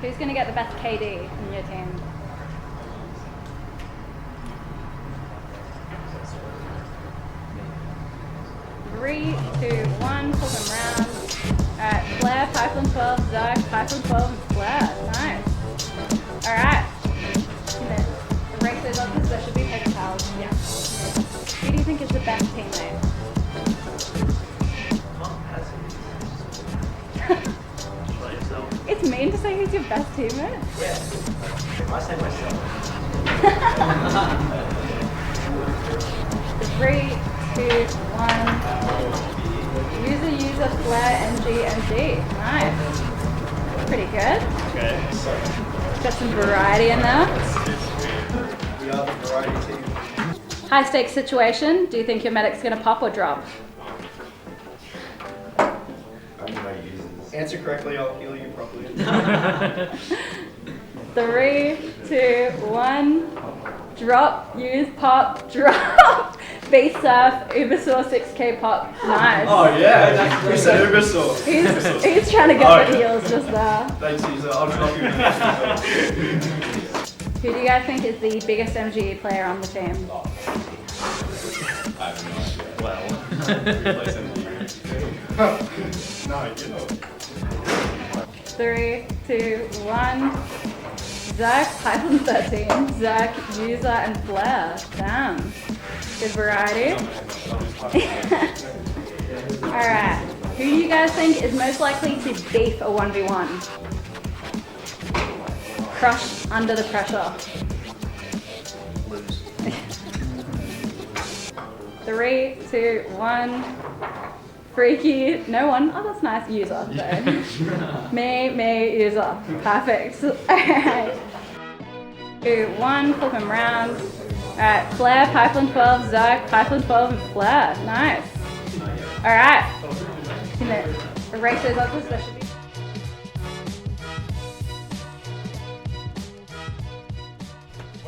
Who's going to get the best KD in your team? Three, two, one, flip them round. Alright, Flair, Pipeline 12, Zerk, Pipeline 12, and Flair. Nice. Alright. Rank those up because there should be paper towels. Yeah. Who do you think is the best teammate? It's mean to say who's your best teammate? Yeah. I say myself. 3, 2, 1. User, Flair, NG. Nice. Pretty good. Okay. Got some variety in there. We are the variety team. High stakes situation. Do you think your medic's going to pop or drop? Answer correctly, I'll heal you properly. 3, 2, 1. Drop, use, pop, drop. Base surf, Ubersaw 6K pop. Nice. Oh yeah, who said Ubersaw? He's trying to get the heels just there. Thanks, Caesar. I'll drop you. Who do you guys think is the biggest MGE player on the team? I have no idea. Well, replace MG. No, you know. 3, 2, 1. Zach, Python 13, Zach, User, and Flair. Damn. Good variety. Alright. Who do you guys think is most likely to beef a 1v1? Crush under the pressure. Lose. 3, 2, 1. Freaky, no one. Oh, that's nice. User. So. me, user. Perfect. Alright. 2, 1, flip him round. Alright, Flair, Pipeline 12, Zerk, Pipeline 12, and Flair. Nice. Alright. Erase those up because there should be.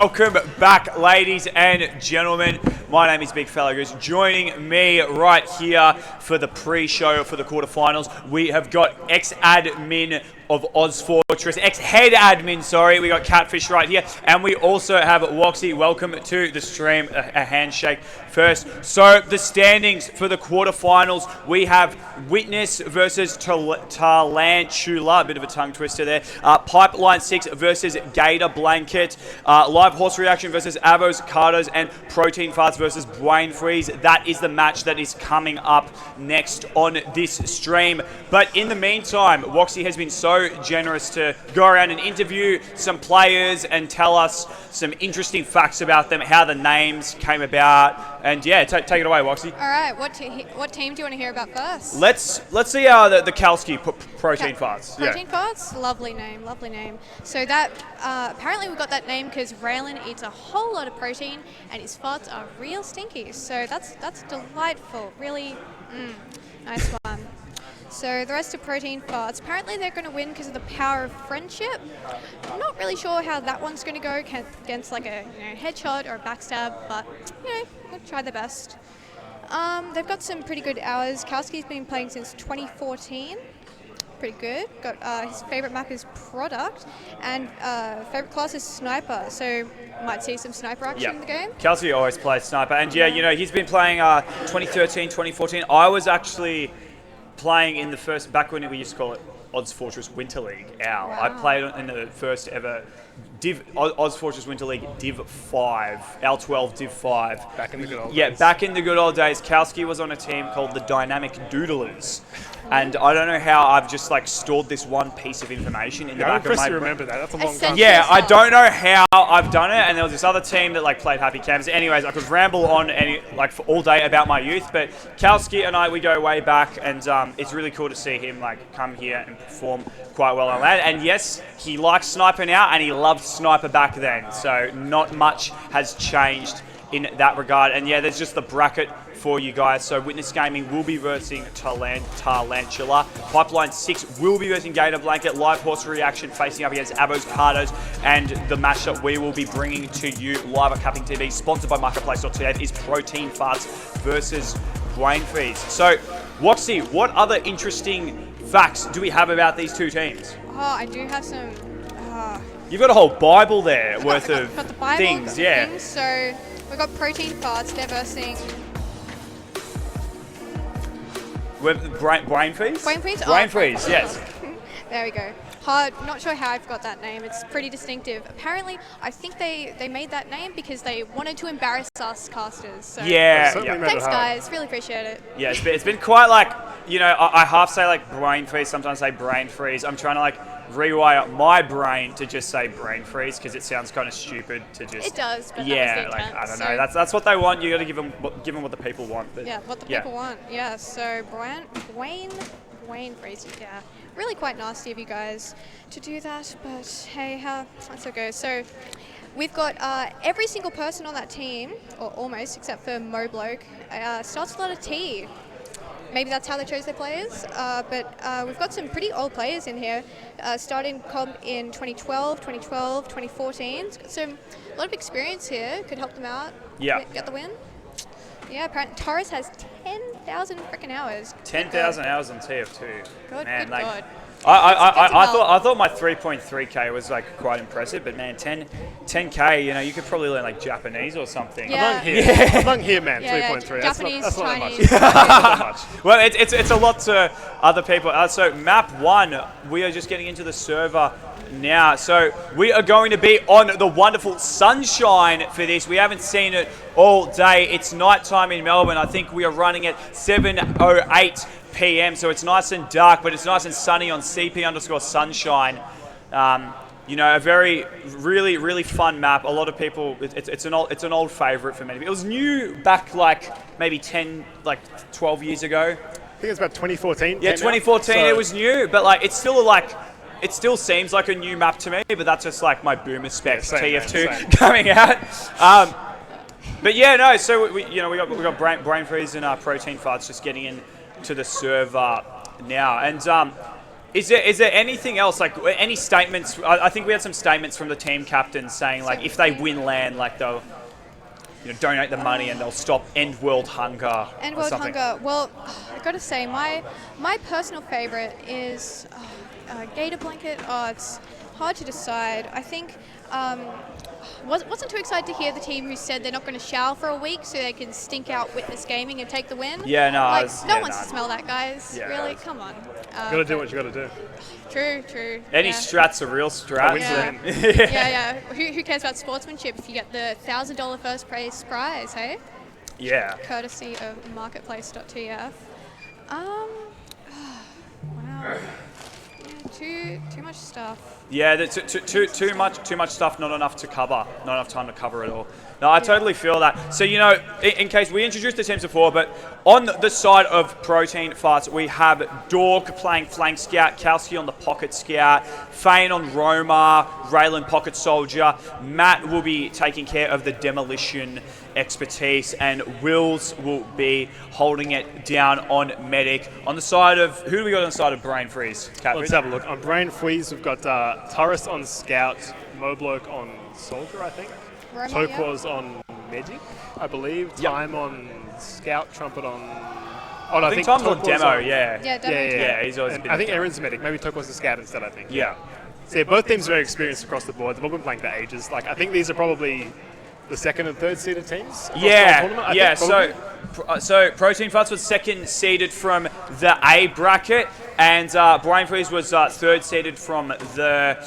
Welcome back, ladies and gentlemen. My name is Big Fella Goose. Joining me right here for the pre-show for the quarterfinals, we have got ex-admin of Oz Fortress, ex-head admin, sorry. We got Catfish right here, and we also have Woxy. Welcome to the stream. A handshake first. So the standings for the quarterfinals, we have Witness versus Tarantula, a bit of a tongue twister there. Pipeline 6 versus Gator Blanket. Live Horse Reaction versus Avos, Cardos, and Protein Farts versus Bwain Fweeze. That is the match that is coming up next on this stream. But in the meantime, Woxy has been so generous to go around and interview some players and tell us some interesting facts about them, how the names came about, and yeah, take it away, Woxy. All right, what team do you want to hear about first? Let's see the Kalski Protein Farts. Protein Farts, lovely name, lovely name. So that apparently we got that name because Raylan eats a whole lot of protein and his farts are real stinky. So that's delightful, really nice one. So the rest of Protein Farts, apparently they're going to win because of the power of friendship. I'm not really sure how that one's going to go against like a headshot or a backstab, but we'll try their best. They've got some pretty good hours. Kalski's been playing since 2014. Pretty good. Got his favorite map is Product, and favorite class is Sniper. So might see some sniper action in the game. Kalski always plays Sniper, and yeah, he's been playing 2013, 2014. I was actually playing in the first, back when we used to call it Oz Fortress Winter League, OWL. Wow. I played in the first ever Oz Fortress Winter League Div 5, L12 Div 5. Back in the good old days. Yeah, back in the good old days. Kalski was on a team called the Dynamic Doodlers. And I don't know how I've just like stored this one piece of information in the back of my brain. Remember that. That's a long time. Yeah, I don't know how I've done it. And there was this other team that like played Happy Camps. Anyways, I could ramble on for all day about my youth. But Kalski and I, we go way back, and it's really cool to see him like come here and perform quite well on that. And yes, he likes Sniper now, and he loved Sniper back then. So not much has changed in that regard. And yeah, there's just the bracket for you guys. So Witness Gaming will be versing Tarantula. Pipeline 6 will be versing Gator Blanket. Live Horse Reaction facing up against Abos Cardos. And the match that we will be bringing to you live at CappingTV, sponsored by Marketplace.ca, is Protein Farts versus Bwain Fweeze. So, Woxy, what other interesting facts do we have about these two teams? Oh, I do have some You've got a whole Bible there worth got of the Bible, things, got the yeah. things. So we've got protein farts. They're versing With Bwain Fweeze? Bwain Fweeze? Bwain Oh, Fweeze, yes. There we go. Hard. Not sure how I've got that name. It's pretty distinctive. Apparently, I think they made that name because they wanted to embarrass us casters. So Yeah, certainly yeah. made thanks, it hard. guys. Really appreciate it. Yeah, it's been quite like, you know, I half say like brain freeze, sometimes say brain freeze. I'm trying to like rewire my brain to just say brain freeze because it sounds kind of stupid to just. It does, but yeah, that was the like intent, I don't so- know. That's what they want. You got to give them what the people want. But Yeah, what the yeah. people want. Yeah. So Bwain Fweeze. Yeah, really quite nasty of you guys to do that, but hey, that's okay. So we've got every single person on that team, or almost, except for Mo Bloke, starts with a letter T. Maybe that's how they chose their players, but we've got some pretty old players in here, starting comp in 2012, 2014. It's got a lot of experience here, could help them out, Yeah. get the win. Yeah, apparently Torres has 10,000 freaking hours. 10,000 hours on TF2. Good, Man, good like, God. I thought my 3.3k was like quite impressive, but man, 10k, you know, you could probably learn like Japanese or something. Yeah. Among here, man, Yeah, 3.3. Japanese, that's not Chinese. that much. Well, it's a lot to other people. So map 1, we are just getting into the server now. So we are going to be on the wonderful sunshine for this. We haven't seen it all day. It's nighttime in Melbourne. I think we are running at 7:08 p.m. So it's nice and dark, but it's nice and sunny on CP_sunshine. You know, a very, really fun map. A lot of people, it's an old favorite for many people. It was new back like maybe 12 years ago. I think it's about 2014. Yeah, came out. 2014. So- It was new, but like it still seems like a new map to me. But that's just like my boomer specs Yeah, same, TF2 man, same. coming out. But yeah, no. So we got brain freeze and protein farts just getting in to the server now. And is there anything else, like any statements? I think we had some statements from the team captains saying like if they win LAN, like they'll donate the money and they'll stop end world hunger. End or World something. Hunger. Well, I gotta say, my personal favorite is Gator Blanket. Oh, it's hard to decide. I think wasn't too excited to hear the team who said they're not going to shower for a week so they can stink out Witness Gaming and take the win. Yeah, no, like, it's- no yeah, one wants no. to smell that, guys. Yeah, really, it's- come on. You gotta do what you gotta do. True. Any yeah. strat's a real strat. wins Yeah. yeah. Who cares about sportsmanship if you get the $1,000 first prize, hey? Yeah. Courtesy of marketplace.tf. Wow. Yeah, too much stuff. Yeah, too much stuff, not enough to cover, not enough time to cover it all. No, I totally feel that. So, you know, in case we introduced the teams before, but on the side of Protein Farts, we have Dork playing Flank Scout, Kalski on the Pocket Scout, Fane on Roma, Raylan Pocket Soldier, Matt will be taking care of the Demolition expertise, and Wills will be holding it down on Medic. On the side of, who do we got on the side of Brain Freeze? Let's have a look. On Brain Fweeze, we've got Turris on Scout, Mobloke on Soldier, I think. Roma, Toquaz on Medic, I believe. Time on Scout, Trumpet on... Oh, no, I think Tom's on Toquaz Demo, yeah. Yeah, definitely. Yeah, he's always And been I think a demo. Aaron's Medic. Maybe Toquaz the Scout instead, I think. Yeah. So yeah, both teams are very experienced across the board. They've all been playing for ages. Like, I think these are probably the second and third seeded teams. across the whole tournament, I think, probably. So Protein Farts was second seeded from the A bracket, and Brain Freeze was third seeded from the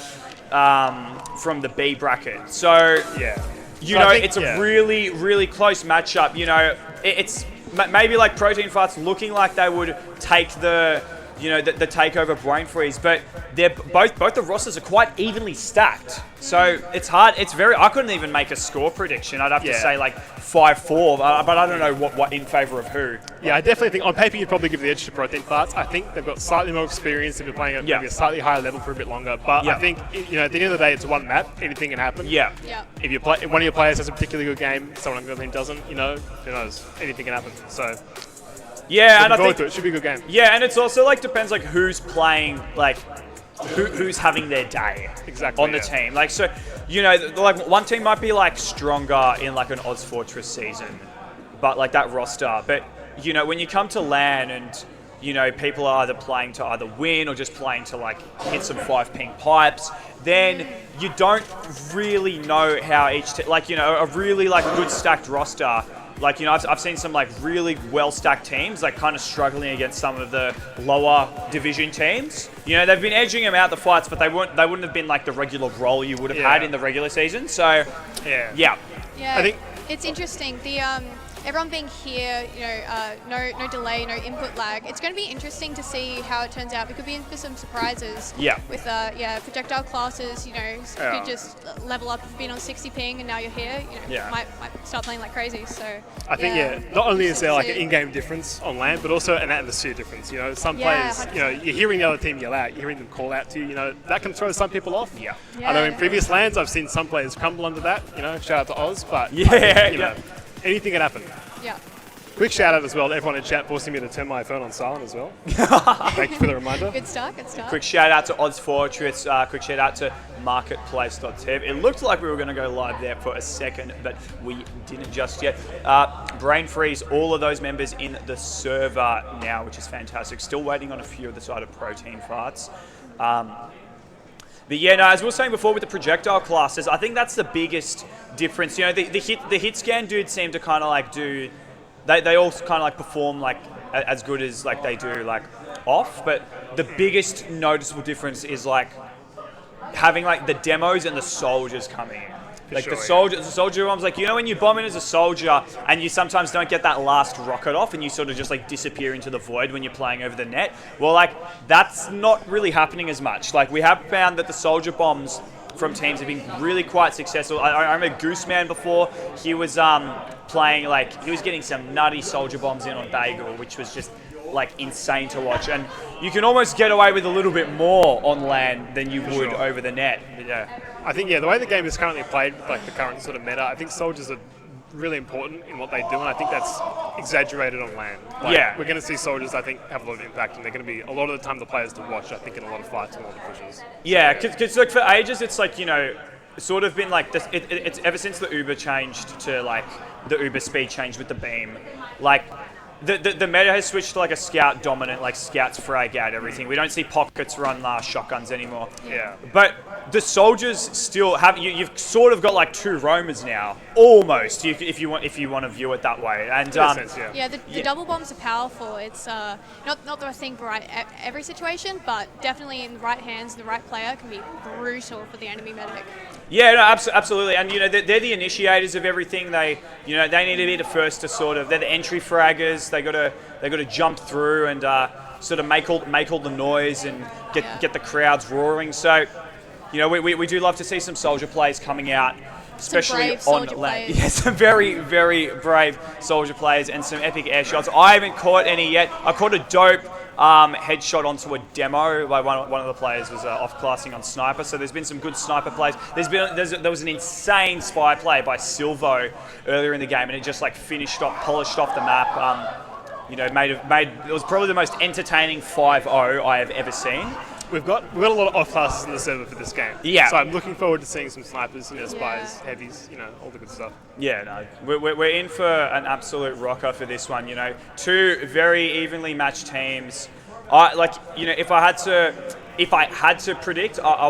B bracket. So Yeah. you So I know, think- it's a yeah. really close matchup. You know, it's maybe like Protein Farts looking like they would take the takeover Brain Freeze, but they're both the rosters are quite evenly stacked. So it's hard. It's very. I couldn't even make a score prediction. I'd have to Yeah. say like 5-4, but I don't know what in favor of who. Yeah, I definitely think on paper you'd probably give the edge to Protein Farts. I think they've got slightly more experience. They've been playing at maybe a slightly higher level for a bit longer. But Yeah. I think at the end of the day, it's one map. Anything can happen. Yeah. Yeah. If you play, if one of your players has a particularly good game, someone on the other team doesn't. Who knows? Anything can happen. So Yeah, and I looking forward think to it. It should be a good game. yeah, and it's also like depends like who's playing like. Who's having their day Exactly, on the yeah. team? Like, so, you know, like one team might be like stronger in like an Oz Fortress season, but like that roster. But you know, when you come to LAN and you know, people are either playing to either win or just playing to like hit some 5-ping pipes, then you don't really know how each like, you know, a really like good stacked roster. Like, you know, I've seen some like really well-stacked teams like kind of struggling against some of the lower division teams. You know, they've been edging them out the fights, but they wouldn't have been like the regular role you would have had in the regular season. So, yeah. I think it's interesting. The everyone being here, you know, no delay, no input lag. It's going to be interesting to see how it turns out. We could be in for some surprises. Yeah. With projectile classes, you know, you could just level up if you've been on 60 ping and now you're here. You know, might start playing like crazy. So I think not only is there like an in-game difference on LAN, but also an atmosphere difference. You know, some players, 100%. You know, you're hearing the other team yell out, you're hearing them call out to you. You know, that can throw some people off. Yeah. I know in previous LANs, I've seen some players crumble under that. You know, shout out to Oz, but you know, anything can happen. Yeah. Quick shout out as well to everyone in chat forcing me to turn my phone on silent as well. Thank you for the reminder. Good start. Quick shout out to Odds Fortress, quick shout out to Marketplace.tv. It looked like we were going to go live there for a second, but we didn't just yet. Brain Freeze, all of those members in the server now, which is fantastic. Still waiting on a few of the side of protein farts. But yeah, no, as we were saying before with the projectile classes, I think that's the biggest difference. You know, the hit scan dudes seem to kind of like do, they all kind of like perform like as good as like they do like off. But the biggest noticeable difference is like having like the demos and the soldiers coming in. Like the soldier one's like, you know, when you bomb in as a soldier and you sometimes don't get that last rocket off and you sort of just like disappear into the void when you're playing over the net. Well, like that's not really happening as much. Like we have found that the soldier bombs from teams have been really quite successful. I remember Gooseman before, he was playing like, he was getting some nutty soldier bombs in on Bagel, which was just like insane to watch. And you can almost get away with a little bit more on LAN than you would over the net. But, yeah. I think, the way the game is currently played, like the current sort of meta, I think soldiers are really important in what they do, and I think that's exaggerated on LAN. Like, we're going to see soldiers, I think, have a lot of impact, and they're going to be, a lot of the time, the players to watch, I think, in a lot of fights and a lot of pushes. Yeah, because like for ages, it's like, you know, sort of been like this, it's ever since the Uber changed to like, the Uber speed changed with the beam, like, the meta has switched to like a scout dominant, like scouts frag out everything. We don't see pockets run shotguns anymore. Yeah. But the soldiers still have, you've sort of got like two roamers now, almost, if you want to view it that way. And the double bombs are powerful. It's not the right thing for every situation, but definitely in the right hands, the right player can be brutal for the enemy medic. Yeah, no, absolutely, and you know they're the initiators of everything. They need to be the first to sort of, they're the entry fraggers. They got to jump through and sort of make all the noise and get the crowds roaring. So, you know, we do love to see some soldier plays coming out, especially on LAN. Yeah, some very, very brave soldier players and some epic air shots. I haven't caught any yet. I caught a dope headshot onto a demo by one of the players was off-classing on sniper, so there's been some good sniper plays. There was an insane spy play by Silvo earlier in the game, and it just like polished off the map. You know, it was probably the most entertaining 5-0 I have ever seen. We've got a lot of off classes in the server for this game. Yeah. So I'm looking forward to seeing some snipers, you know, spies, heavies, you know, all the good stuff. Yeah, no, we're in for an absolute rocker for this one. You know, two very evenly matched teams. If I had to predict, I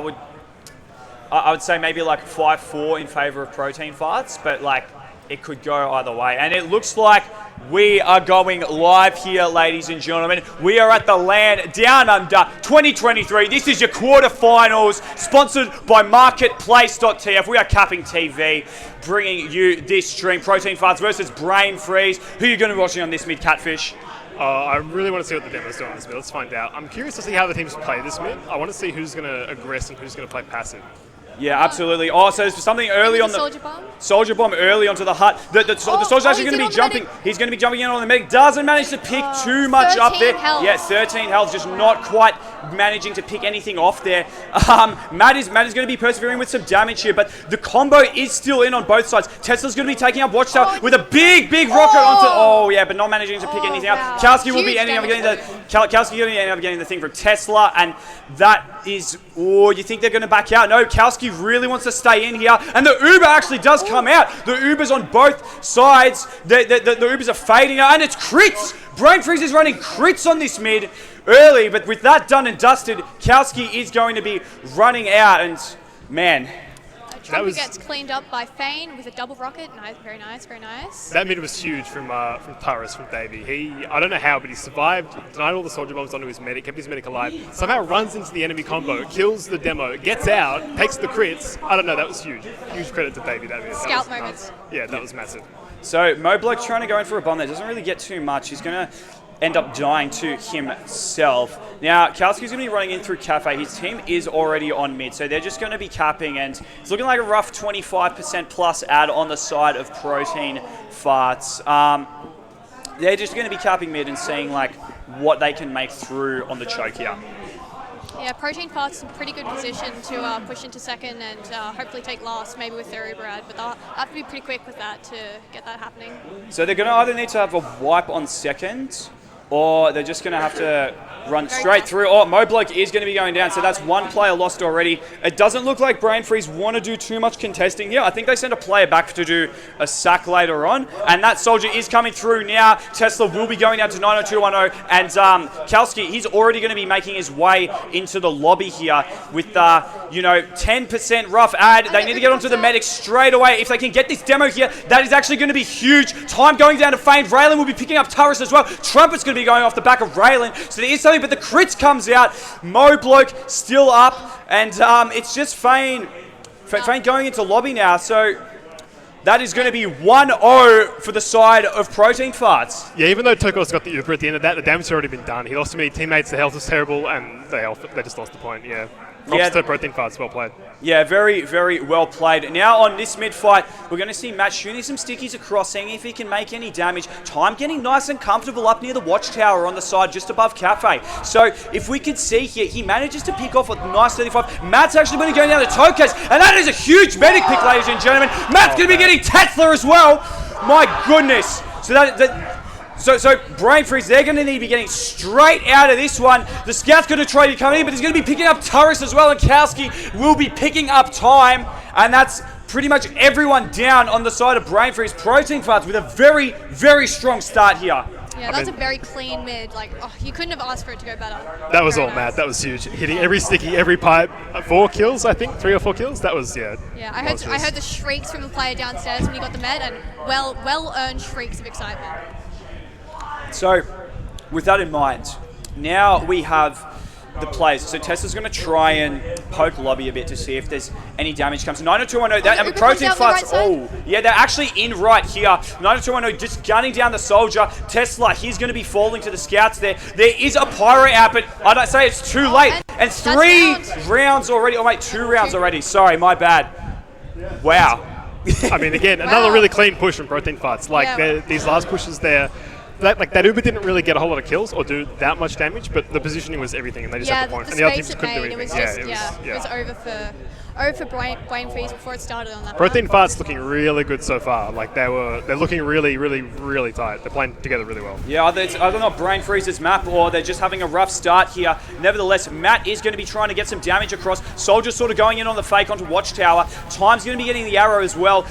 would say maybe like 5-4 in favor of protein farts, but like it could go either way. And it looks like we are going live here, ladies and gentlemen. We are at the LAN Downunder 2023. This is your quarterfinals, sponsored by Marketplace.tv. We are CappingTV, bringing you this stream. Protein Farts versus Brain Freeze. Who are you going to be watching on this mid, Catfish? I really want to see what the demo's doing on this mid. Let's find out. I'm curious to see how the teams play this mid. I want to see who's going to aggress and who's going to play passive. Yeah, absolutely. Oh, so there's something early on the soldier bomb. Soldier bomb early onto the hut. The soldier's actually going to be jumping. He's going to be jumping in on the medic. Doesn't manage to pick too much up there. Health. Yeah, 13 health. Just not quite managing to pick anything off there. Matt is going to be persevering with some damage here, but the combo is still in on both sides. Tesla's going to be taking up Watchtower with a big rocket onto. Oh yeah, but not managing to pick anything out. Kowski will be ending up getting the thing from Tesla, and that is. Oh, you think they're going to back out? No, Kowski really wants to stay in here, and the Uber actually does come out. The Uber's on both sides. The Ubers are fading out, and it's crits. Brain Freeze is running crits on this mid early, but with that done and dusted, Kowski is going to be running out, and man. Trumpet gets cleaned up by Fweine with a double rocket. Nice, very nice, very nice. That mid was huge from Turris, from Davey. I don't know how, but he survived, denied all the soldier bombs onto his medic, kept his medic alive, somehow runs into the enemy combo, kills the demo, gets out, takes the crits. I don't know, that was huge. Huge credit to Davey. That Scout moments. Yeah, that was massive. So Mobloke trying to go in for a bomb there, doesn't really get too much. He's going to end up dying to himself. Now, Kowski's going to be running in through Cafe. His team is already on mid, so they're just going to be capping, and it's looking like a rough 25% plus add on the side of Protein Farts. They're just going to be capping mid and seeing like what they can make through on the choke here. Yeah, Protein Farts in pretty good position to push into second and hopefully take last, maybe with their Uber ad, but they'll have to be pretty quick with that to get that happening. So they're going to either need to have a wipe on second, or they're just going to have to run straight through. Oh, Mobloke is going to be going down, so that's one player lost already. It doesn't look like Brain Freeze want to do too much contesting here. I think they send a player back to do a sack later on, and that soldier is coming through now. Tesla will be going down to 90210, and Kowski, he's already going to be making his way into the lobby here with, 10% rough ad. They need to get onto the medic straight away. If they can get this demo here, that is actually going to be huge. Time going down to Fweine. Raylan will be picking up Turris as well. Trumpet's going to be going off the back of Raylan, so there is something, but the crits comes out. Mobloke still up, and it's just Fweine going into lobby now, so that is going to be 1-0 for the side of Protein Farts. Yeah, even though Tokos got the Uber at the end of that, the damage had already been done. He lost too many teammates, the health was terrible, and they just lost the point, yeah. Props to Protein Farts, well played. Yeah, very, very well played. Now on this mid-fight, we're going to see Matt shooting some stickies across, seeing if he can make any damage. Time getting nice and comfortable up near the watchtower on the side, just above Cafe. So if we can see here, he manages to pick off a nice 35. Matt's actually going to go down to Tokos, and that is a huge medic pick, ladies and gentlemen. Matt's going to be getting Tesla as well. My goodness. So Brain Freeze, they're going to need to be getting straight out of this one. The Scout's going to try to come in, but he's going to be picking up Turris as well, and Kowski will be picking up time. And that's pretty much everyone down on the side of Brain Freeze. Protein Farts with a very, very strong start here. Yeah, that's a very clean mid. Like, you couldn't have asked for it to go better. That was all Matt. That was huge. Hitting every sticky, every pipe. 4 kills, I think. 3 or 4 kills. That was, yeah. Yeah, I heard the shrieks from the player downstairs when he got the med, and well-earned shrieks of excitement. So, with that in mind, now we have the players. So Tesla's going to try and poke lobby a bit to see if there's any damage comes. 90210, that and Protein Farts. Yeah, they're actually in right here. 90210 just gunning down the soldier. Tesla, he's going to be falling to the scouts there. There is a pyro out, but I don't say it's too late. And 3 rounds already. Oh wait, 2 rounds already. Sorry, my bad. Wow. I mean, again, another really clean push from Protein Farts. Like these last pushes there. That Uber didn't really get a whole lot of kills or do that much damage, but the positioning was everything, and they just had the point. And the other teams couldn't do anything. It was over for Bwain Fweeze before it started on that. Protein Farts looking really good so far. Like they're looking really, really, really tight. They're playing together really well. Yeah, I don't know, Brain Freeze's map, or they're just having a rough start here. Nevertheless, Matt is going to be trying to get some damage across. Soldier's sort of going in on the fake onto Watchtower. Time's going to be getting the arrow as well.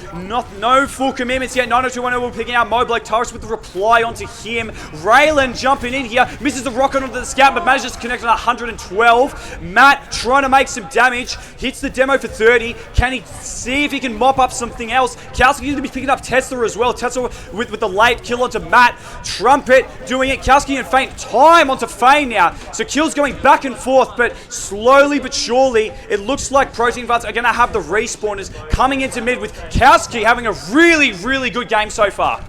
No full commitments yet. 90210 will be picking out Mobloke. Turris with the reply onto him. Raylan jumping in here. Misses the rocket onto the scout, but manages to connect on 112. Matt trying to make some damage. Hits the demo for 30. Can he see if he can mop up something else? Kowski's going to be picking up Tesla as well. Tesla with the late kill onto Matt. Trumpet doing it. Kowski and Fweine. Time onto Fweine now. So kills going back and forth, but slowly but surely, it looks like Protein Farts are going to have the respawners coming into mid, with Kowski having a really, really good game so far.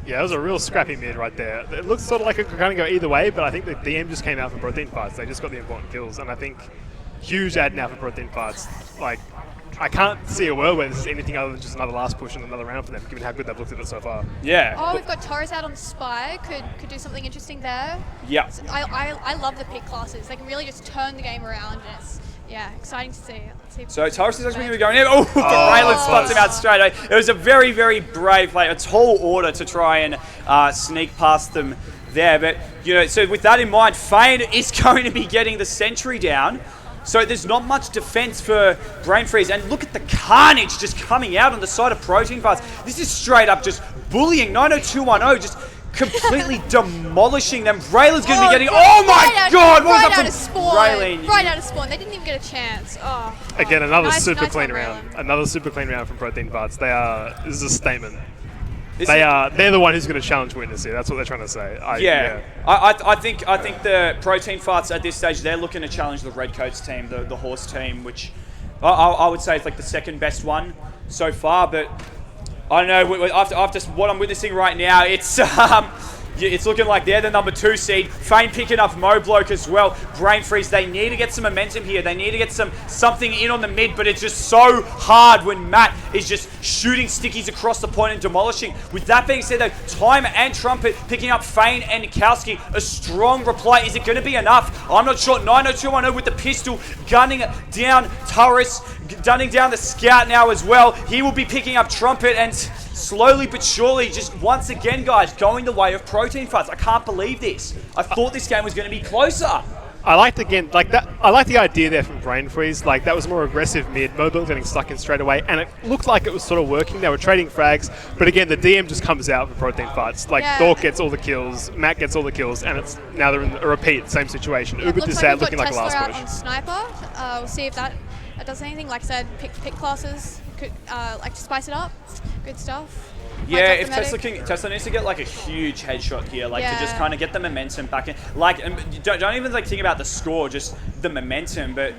Yeah, it was a real scrappy mid right there. It looks sort of like it could kind of go either way, but I think the DM just came out for Protein Farts. They just got the important kills, and I think huge ad now for Protein Farts. Like, I can't see a world where this is anything other than just another last push and another round for them, given how good they've looked at it so far. Yeah. Oh, we've got Torres out on Spy. Could do something interesting there. Yeah. So I love the pick classes. They can really just turn the game around, and it's exciting to see. So Torres is actually going to be going in. Oh, but Raylan spots him out straight away. It was a very, very brave play. A tall order to try and sneak past them there. But, so with that in mind, Fweine is going to be getting the sentry down. So there's not much defense for Brain Freeze. And look at the carnage just coming out on the side of Protein Farts. This is straight up just bullying. 90210 just completely demolishing them. Raylan's going to be getting... God, Oh my God! What was right up out of spawn. Raylan? Right out of spawn. They didn't even get a chance. Oh. Again, another Nice- super nice clean one, round. Raylan. Another super clean round from Protein Farts. This is a statement. Is They're it- the one who's going to challenge Witness here. That's what they're trying to say. I think the Protein Farts at this stage, they're looking to challenge the Redcoats team, the horse team, which I would say is like the second best one so far. But I don't know. After what I'm witnessing right now, it's looking like they're the number 2 seed. Fane picking up Mobloke as well. Brain Freeze, they need to get some momentum here. They need to get something in on the mid, but it's just so hard when Matt is just shooting stickies across the point and demolishing. With that being said, though, Time and Trumpet picking up Fane and Nikowski. A strong reply. Is it going to be enough? I'm not sure. 90210 with the pistol, gunning down Turris, gunning down the Scout now as well. He will be picking up Trumpet and... slowly but surely, just once again, guys, going the way of Protein Farts. I can't believe this. I thought this game was going to be closer. I liked I like the idea there from Brain Freeze. Like that was more aggressive mid. Mobile getting stuck in straight away, and it looked like it was sort of working. They were trading frags, but again, the DM just comes out for Protein Farts. Like Dork gets all the kills, Matt gets all the kills, and it's now they're in a repeat, same situation. Uber just out looking like a last out push. on Sniper. We'll see if that does anything. Like I said, pick classes. Could like to spice it up. Good stuff. Yeah, if Tesla needs to get like a huge headshot here, like to just kind of get the momentum back in. Like, don't even like think about the score, just the momentum. But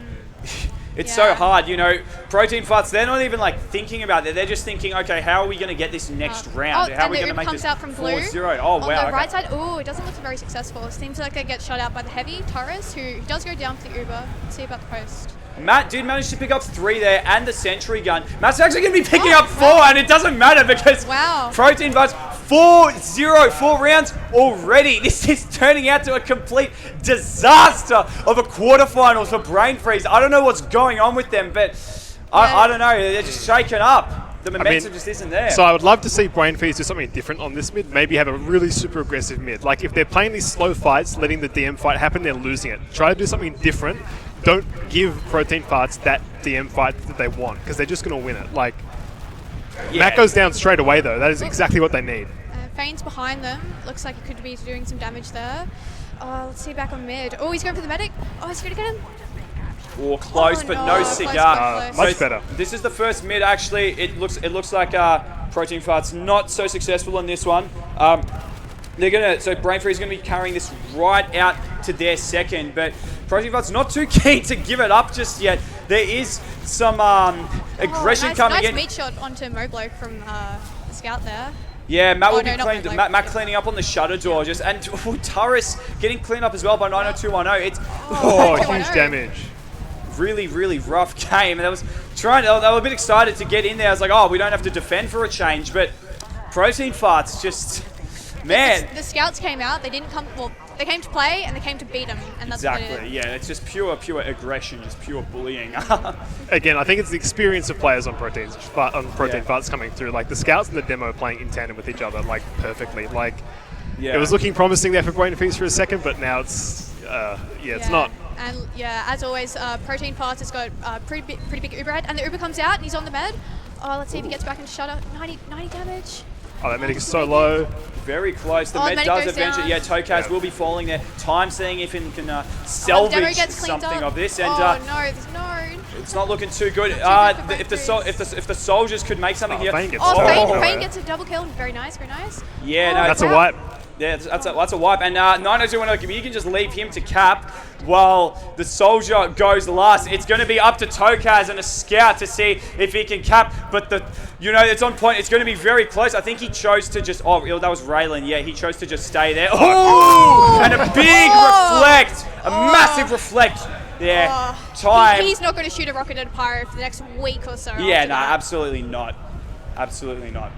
it's so hard, you know. Protein Farts, they're not even like thinking about it. They're just thinking, okay, how are we going to get this next round? How are we going to make this 4-0? Oh wow! On the right side, it doesn't look very successful. It seems like they get shot out by the heavy Torres, who does go down for the Uber. Let's see about the post. Matt did manage to pick up 3 there and the sentry gun. Matt's actually going to be picking up 4, and it doesn't matter because Protein Farts 4-0, 4 rounds already. This is turning out to a complete disaster of a quarterfinals for Brain Freeze. I don't know what's going on with them, but I don't know. They're just shaken up. The momentum just isn't there. So I would love to see Brain Freeze do something different on this mid. Maybe have a really super aggressive mid. Like if they're playing these slow fights, letting the DM fight happen, they're losing it. Try to do something different. Don't give Protein Farts that DM fight that they want, because they're just going to win it. Like, Matt goes down straight away, though. That is exactly what they need. Fane's behind them. Looks like he could be doing some damage there. Let's see back on mid. Oh, he's going for the medic. Oh, he's going to get him. Or close, but no cigar. Much better. This is the first mid, actually. It looks like Protein Farts not so successful in this one. So Brain Freeze is gonna be carrying this right out to their second, but Protein Farts not too keen to give it up just yet. There is some aggression coming in. Nice meat shot onto Mobloke from the Scout there. Yeah, Matt will be Matt cleaning up on the shutter door, and Turris getting cleaned up as well by 90210. It's huge damage. Really, really rough game. And they were a bit excited to get in there. I was like, oh, we don't have to defend for a change, but Protein Farts just. Man, the Scouts came out. They didn't come. Well, they came to play and they came to beat them, and that's what it is. Yeah, it's just pure aggression, just pure bullying. Again, I think it's the experience of players on Protein Farts coming through. Like the Scouts and the demo playing in tandem with each other, like perfectly. Like it was looking promising there for Bwain for a second, but now it's it's not. And as always, Protein Farts has got pretty big Uber head, and the Uber comes out and he's on the med. Oh, let's see if he gets back into shutter. 90 damage. Oh, that medic is so low. Very close. The med does eventually. Yeah, Tokaz will be falling there. Time seeing if he can salvage something of this. And no. It's not looking too good. If the soldiers could make something here. Fane gets a double kill. Very nice. Yeah, no, that's a wipe. Yeah, that's a wipe. And 90210, you can just leave him to cap while the soldier goes last. It's going to be up to Tokaz and a Scout to see if he can cap. But it's on point. It's going to be very close. I think he chose to just. Oh, that was Raylan. Yeah, he chose to just stay there. Oh! And a big reflect, a massive reflect. Yeah, Time. He's not going to shoot a rocket at a pyro for the next week or so. Yeah, no, absolutely not. Absolutely not.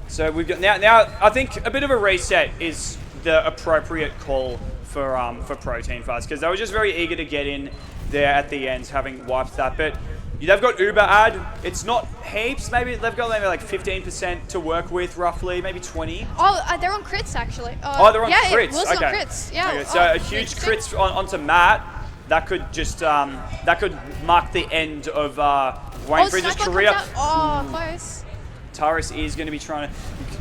So we've got now. I think a bit of a reset is the appropriate call for Protein Farts, because they were just very eager to get in there at the end, having wiped that. But they've got Uber ad. It's not heaps. Maybe they've got like 15% to work with, roughly, maybe 20. Oh, they're on crits actually. They're on crits. Yeah, Will's on crits. Yeah. Okay, so a huge crits onto Matt. That could just that could mark the end of Bwain Freeze's career. Close. Turris is going to be trying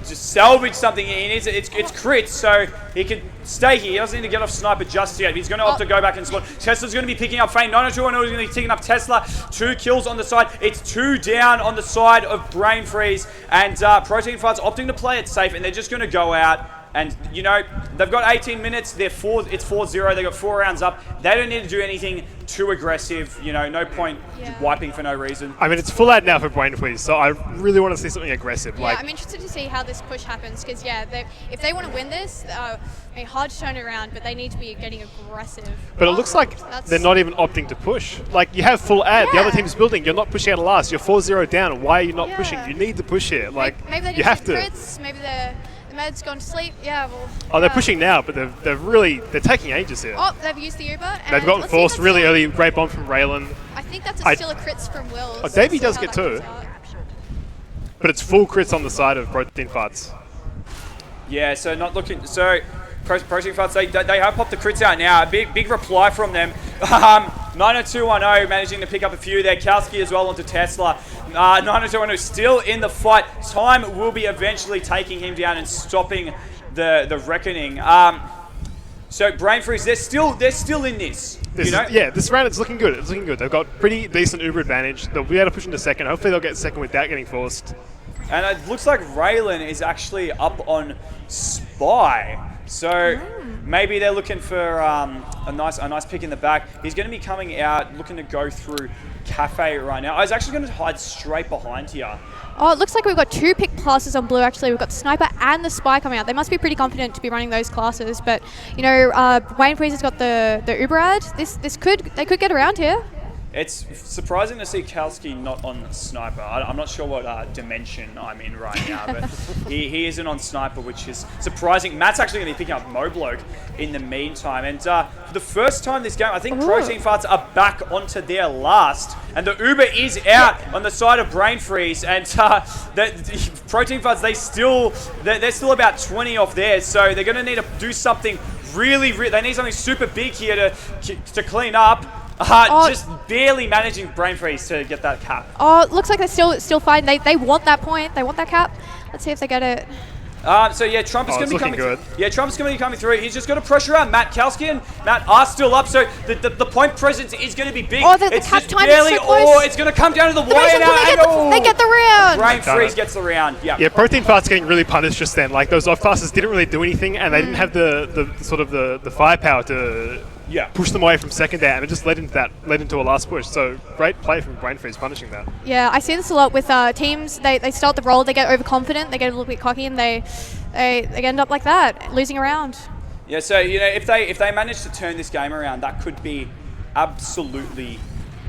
to just salvage something. He needs it's crits, so he can stay here. He doesn't need to get off sniper just yet. He's going to opt to go back and spawn. Tesla's going to be picking up Fwein. 90210 is going to be picking up Tesla. 2 kills on the side. It's 2 down on the side of Brain Fweeze, and Protein Farts opting to play it safe, and they're just going to go out. And, you know, they've got 18 minutes. It's 4-0. They've got 4 rounds up. They don't need to do anything too aggressive. You know, no point wiping for no reason. I mean, it's full ad now for Bwain, Fweeze, so I really want to see something aggressive. Yeah, I'm interested to see how this push happens because, if they want to win this, hard to turn it around, but they need to be getting aggressive. But it looks like they're not even opting to push. Like, you have full ad. The other team's building. You're not pushing out of last. You're 4-0 down. Why are you not pushing? You need to push here. Like, maybe they need you have to. crits. Maybe the med's gone to sleep. They're pushing now, but they're taking ages here. Oh, they've used the Uber. And they've gotten forced really early. Great bomb from Raylan. I think that's still a crits from Will. Oh, Davey does get 2. But it's full crits on the side of Protein Farts. Yeah, so not looking. So Protein Farts, they have popped the crits out now. A big reply from them. 90210 managing to pick up a few there. Kowski as well onto Tesla. 90210 still in the fight. Time will be eventually taking him down and stopping the reckoning. So Brain Fweeze, they're still in this. This round it's looking good. It's looking good. They've got pretty decent Uber advantage. They'll be able to push into second. Hopefully they'll get second without getting forced. And it looks like Raylan is actually up on Spy. So maybe they're looking for a nice pick in the back. He's going to be coming out, looking to go through Cafe right now. I was actually going to hide straight behind here. Oh, it looks like we've got 2 pick classes on blue, actually. We've got the Sniper and the Spy coming out. They must be pretty confident to be running those classes. But, you know, Bwain Fweeze has got the Uber ad. They could get around here. It's surprising to see Kowski not on Sniper. I'm not sure what dimension I'm in right now, but he isn't on Sniper, which is surprising. Matt's actually going to be picking up Mobloke in the meantime. And for the first time this game, I think Protein Farts are back onto their last. And the Uber is out on the side of Brain Fweeze. And the Protein Farts, they're still about 20 off theirs. So they're going to need to do something they need something super big here to clean up. Just barely managing Brain Fweeze to get that cap. Oh, it looks like they're still fine. They want that point. They want that cap. Let's see if they get it. Trump is going to be coming through. Yeah, Trump's going to be coming through. He's just got to pressure out Matt. Kowski and Matt are still up, so the point presence is going to be big. Oh, the it's cap just time barely, is so close. it's going to come down to the wire now. They get the round. Brain Fweeze gets the round. Yeah, Protein Farts getting really punished just then. Like, those off classes didn't really do anything, and they didn't have the firepower to push them away from second there, and it just led into a last push. So great play from Brain Fweeze punishing that. Yeah, I see this a lot with teams. They start the roll, they get overconfident, they get a little bit cocky, and they end up like that, losing a round. Yeah, so you know, if they manage to turn this game around, that could be absolutely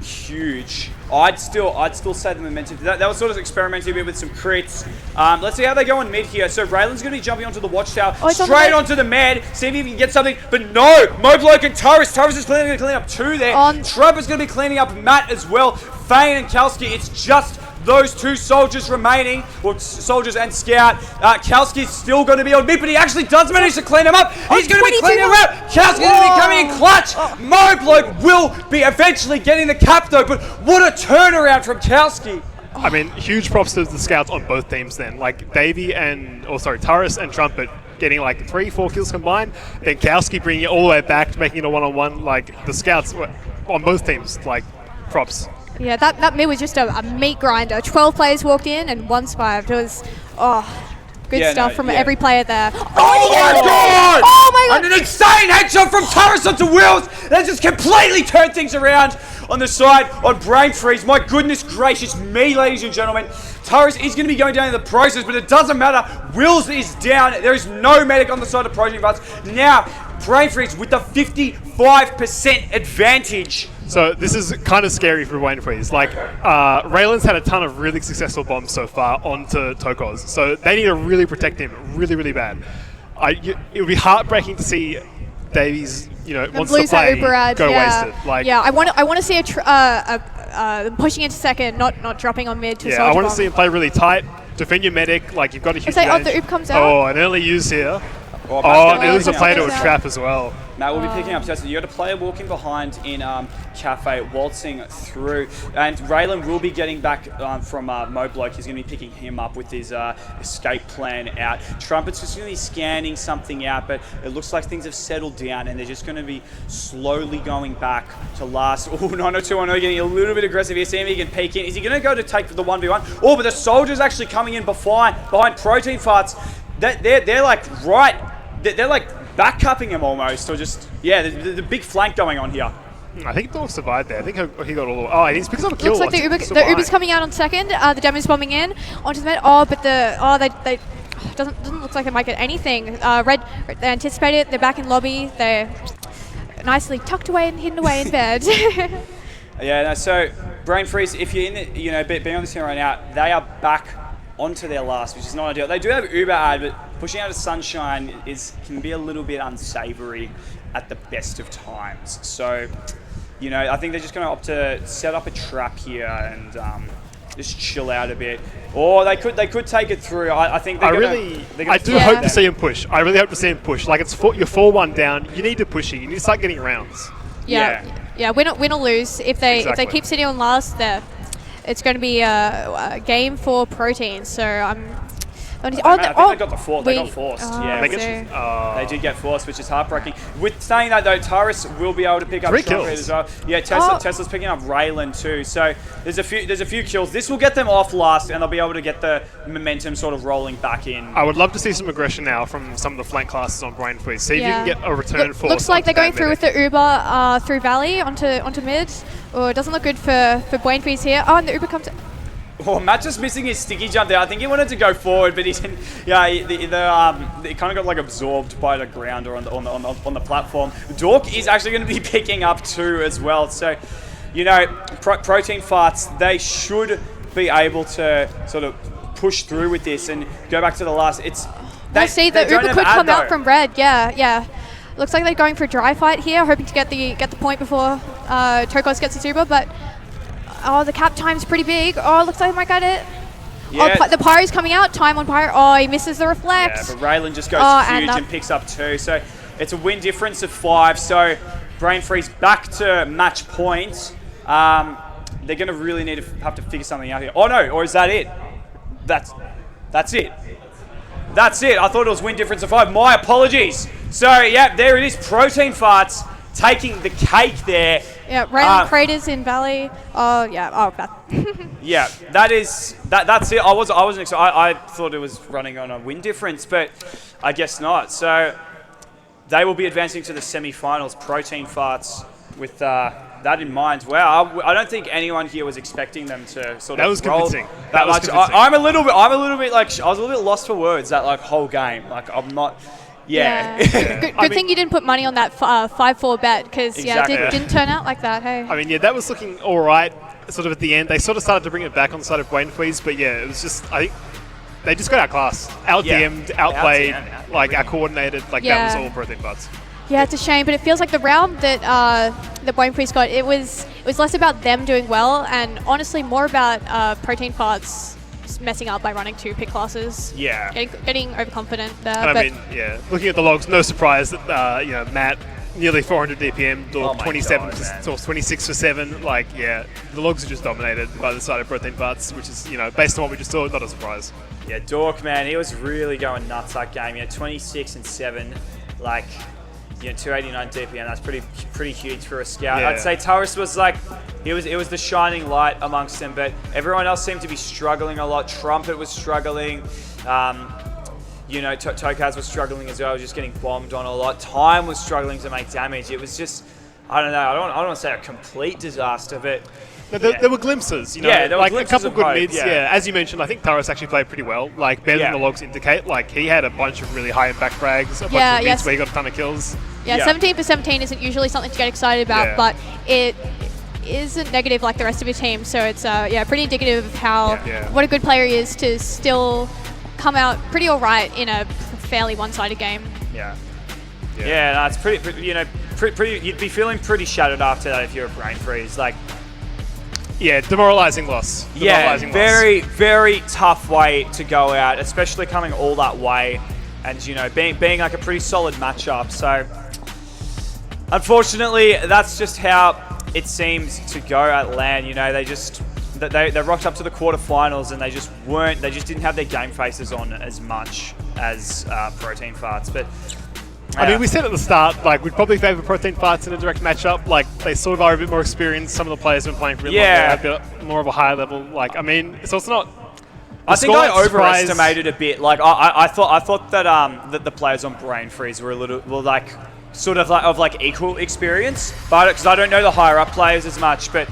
huge. I'd still say the momentum. That was sort of experimenting a bit with some crits. Let's see how they go on mid here. So Raylan's going to be jumping onto the watchtower, straight onto the med, see if he can get something. But no, Mobloke and Taurus. Taurus is cleaning up 2 there. Trump is going to be cleaning up Matt as well. Fwein and Kowski. It's just those 2 soldiers remaining, or soldiers and Scout. Kowski's still going to be on mid, but he actually does manage to clean him up. He's going to be cleaning him up. Kowski's going to be coming in clutch. Mobloke will be eventually getting the cap though, but what a turnaround from Kowski. I mean, huge props to the Scouts on both teams then. Like, Taurus and Trumpet getting like 3-4 kills combined, then Kowski bringing it all the way back, making it a one-on-one. Like, the Scouts on both teams, like, props. Yeah, that mid was just a meat grinder. 12 players walked in and 1 survived. It was, good stuff from every player there. Oh my god! Oh my god! And an insane headshot from Taurus onto Wills. That just completely turned things around on the side on Brain Fweeze. My goodness gracious me, ladies and gentlemen. Taurus is going to be going down in the process, but it doesn't matter. Wills is down. There is no medic on the side of Protein Farts. Now, Brain Fweeze with the 55% advantage. So this is kind of scary for Bwain Fweeze. Like, Raylan's had a ton of really successful bombs so far onto Tokoz, so they need to really protect him really, really bad. It would be heartbreaking to see Davies, wants to play, go wasted. Like, I want to see pushing into second, not dropping on mid to I want to see him play really tight, defend your medic. Like, you've got a huge advantage. The Oop comes out. Oh, an early use here. Oh, there was a play to a trap as well. Matt will be picking up Tesla. You got a player walking behind in Cafe, waltzing through, and Raylan will be getting back from Mo Bloke. He's going to be picking him up with his escape plan out. Trumpet's just going to be scanning something out, but it looks like things have settled down, and they're just going to be slowly going back to last. Oh, 90210 getting a little bit aggressive here. See if he can peek in. Is he going to go to take the 1v1? Oh, but the soldier's actually coming in behind Protein Farts. They're like right. They're like back cupping him almost, or just, yeah, the big flank going on here. I think Dork survived there. I think he got all. Oh, he's picks up a kill. Looks like the Uber's coming out on second. The demo's bombing in onto the mid. Oh, but they doesn't look like they might get anything. Red, they anticipate it. They're back in lobby. They're nicely tucked away and hidden away in bed. Yeah. No, so Brain Freeze, if you're in the, being on this team right now, they are back onto their last, which is not ideal. They do have Uber ad, but pushing out of Sunshine can be a little bit unsavory at the best of times. So, I think they're just going to opt to set up a trap here and just chill out a bit. Or they could take it through. I think they're I do hope to see him push. I really hope to see him push. Like, you're 4-1 down. You need to push it. You need to start getting rounds. Yeah. Win or lose. If they keep sitting on last, it's going to be a game for Protein. So I'm. I think they got forced. Yeah, they did get forced, which is heartbreaking. With saying that though, Taurus will be able to pick up 3 kills as well. Yeah, Tesla's picking up Raylan too. So there's a few kills. This will get them off last, and they'll be able to get the momentum sort of rolling back in. I would love to see some aggression now from some of the flank classes on Bwain, please. See if you can get a return force. Looks like they're going through with the Uber through Valley onto mid. Oh, it doesn't look good for Bwain Fweeze here. Oh, and the Uber comes. Oh, Matt just missing his sticky jump there. I think he wanted to go forward, but he didn't. Yeah, he kind of got like absorbed by the ground or on the platform. Dork is actually going to be picking up 2 as well. So, Protein Farts, they should be able to sort of push through with this and go back to the last. The Uber could come out from red. Yeah. Looks like they're going for a dry fight here, hoping to get the point before Tokos gets his Uber, but. Oh, the cap time's pretty big. Oh, looks like I might get it. Yeah. Oh, the Pyro's coming out. Time on Pyro. Oh, he misses the reflect. Yeah, but Raylan just goes huge and picks up 2. So it's a win difference of 5. So Brain Freeze back to match points. They're going to really need to have to figure something out here. Oh, no. Or is that it? That's it. That's it. I thought it was win difference of 5. My apologies. So, yeah, there it is. Protein Farts taking the cake there. Yeah, random craters in Valley. Oh, yeah. Oh, that. Yeah, that's it. I wasn't excited. I thought it was running on a win difference, but I guess not. So they will be advancing to the semi-finals. Protein Farts with that in mind. Wow, I don't think anyone here was expecting them to sort of roll that much. I'm a little bit like I was a little bit lost for words that like whole game. Like I'm not. Yeah. Good thing you didn't put money on that 5-4 bet because it didn't turn out like that. Hey. I mean, that was looking all right. Sort of at the end, they sort of started to bring it back on the side of Bwain Fweeze, but yeah, it was just I think they just got outclassed, out-DM'd, outplayed, out-coordinated. Like that was all Protein Farts. Yeah, it's a shame, but it feels like the round that Bwain Fweeze got, it was less about them doing well and honestly more about Protein Farts messing up by running 2 pick classes. Yeah. Getting overconfident there. And I mean, looking at the logs, no surprise that Matt nearly 400 DPM, or 27 or 26 for 7. Like, the logs are just dominated by the side of Protein Farts, which is, based on what we just saw, not a surprise. Yeah, Dork, man, he was really going nuts that game. 26 and 7, like, 289 DPM. That's pretty huge for a scout. Yeah. I'd say Taurus was like, it was the shining light amongst them, but everyone else seemed to be struggling a lot. Trumpet was struggling. Tokaz was struggling as well, just getting bombed on a lot. Time was struggling to make damage. It was just, I don't know. I don't want to say a complete disaster, but there were glimpses. There were like glimpses, a couple of good mids. Yeah, as you mentioned, I think Taurus actually played pretty well. Like better than the logs indicate. Like he had a bunch of really high impact frags, a bunch of mids where he got a ton of kills. Yeah, 17 for 17 isn't usually something to get excited about, but it isn't negative like the rest of your team. So it's pretty indicative of how what a good player he is to still come out pretty all right in a fairly one-sided game. Yeah, that's pretty. Pretty. You'd be feeling pretty shattered after that if you're a Brain Freeze. Like, demoralizing loss. Very, very tough way to go out, especially coming all that way and you know, being like a pretty solid matchup. So unfortunately, that's just how it seems to go at LAN. You know, they rocked up to the quarterfinals and they just didn't have their game faces on as much as Protein Farts. But I mean, we said at the start, like, we'd probably favour Protein Farts in a direct matchup. Like, they sort of are a bit more experienced. Some of the players have been playing for a bit longer, a bit more of a higher level. Like, I mean, so it's not. I think I overestimated a bit. Like, I thought that that the players on Bwain Fweeze were like sort of like equal experience, but because I don't know the higher up players as much. But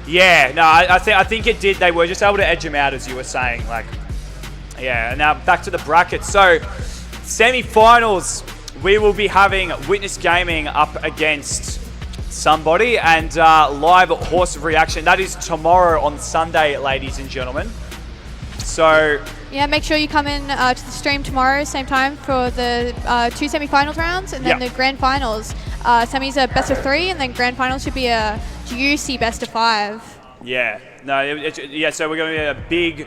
yeah, no, I think it did. They were just able to edge them out, as you were saying. Like, yeah. Now back to the bracket. So semi-finals. We will be having Witness Gaming up against somebody and live horse reaction. That is tomorrow on Sunday, ladies and gentlemen. So yeah, make sure you come in to the stream tomorrow, same time, for the 2 semi-finals rounds, and then the grand finals. Semis are best of 3, and then grand finals should be a juicy best of 5. Yeah, no, yeah. So we're going to be a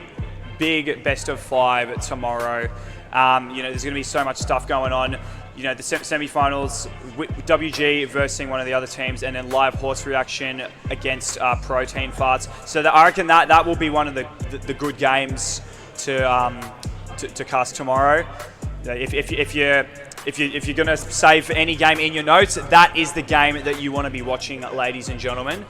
big best of 5 tomorrow. You know, there's going to be so much stuff going on. You know, the semi-finals, WG versing one of the other teams, and then live horse reaction against Protein Farts. So I reckon that will be one of the good games to cast tomorrow. If you're gonna save any game in your notes, that is the game that you want to be watching, ladies and gentlemen.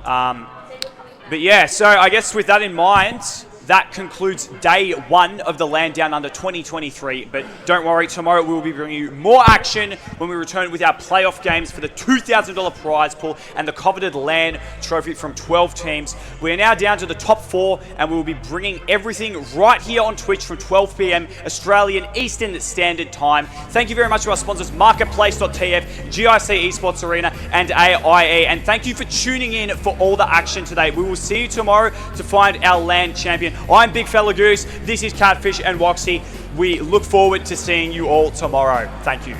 But yeah, so I guess with that in mind, that concludes day 1 of the LAN Downunder 2023. But don't worry, tomorrow we will be bringing you more action when we return with our playoff games for the $2,000 prize pool and the coveted LAN trophy from 12 teams. We are now down to the top 4, and we will be bringing everything right here on Twitch from 12 p.m. Australian Eastern Standard Time. Thank you very much to our sponsors, Marketplace.tf, GIC Esports Arena, and AIE. And thank you for tuning in for all the action today. We will see you tomorrow to find our LAN champion. I'm Big Fella Goose, this is Catfish and Woxy. We look forward to seeing you all tomorrow. Thank you.